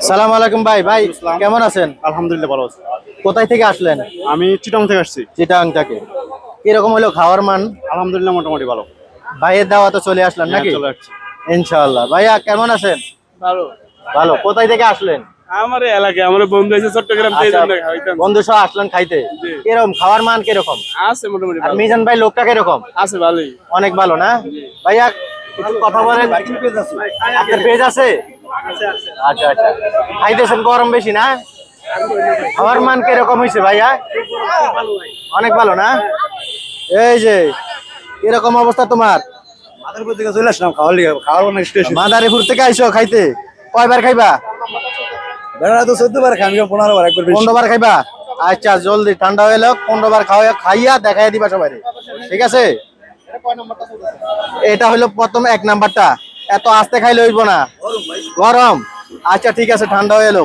সালাম আলাইকুম ভাই। ভাই কেমন আছেন? আলহামদুলিল্লাহ ভালো আছি। কোথায় থেকে আসলেন? আমি চিটাং থেকে আসছি। চিটাং থেকে। কিরকম হলো খাওয়ার মান? আলহামদুলিল্লাহ মোটামুটি ভালো। ভাইয়ের দাওয়াতে চলে আসলেন নাকি? চলে আসছি। ইনশাআল্লাহ। ভাইয়া কেমন আছেন? ভালো। ভালো। কোথায় থেকে আসলেন? আমার এই এলাকায় আমার বন্ধু আছে চট্টগ্রাম থেকে, এই আচ্ছা, জন্য খাইতাম। বন্ধু সহ আসলেন খাইতে। জি। কিরকম খাওয়ার মান কিরকম? আছে মোটামুটি আর ভালো। মিজান ভাই লোকটা কিরকম? আছে ভালোই। অনেক ভালো না? ভাইয়া কিছু কথা বলেন। আপনার পেজ আছে? আচ্ছা আচ্ছা। খাইতেছেন গরম বেশি না? খাওয়ার মান কিরকম হয়েছে ভাইয়া? অনেক ভালো না? এই যে এরকম অবস্থা তোমার। মাদারীপুর থেকে চলে আসলাম খাওয়ার অনেক স্টেশন। মাদারীপুর থেকে আইসো খাইতে? কয়বার খাইবা? বেড়া তো 14 বার খাই, আমি 15 বার একবার বেশি। 15 বার খাইবা? আচ্ছা জলদি ঠান্ডা হয়ে এলো, 15 বার খাইয়া দেখাই দিবা সবাই। ঠিক আছে? এটা হলো প্রথম 1 নাম্বারটা। এত আস্তে খাইলে হইব না, গরম। আচ্ছা ঠিক আছে, ঠান্ডা হয়ে এলো।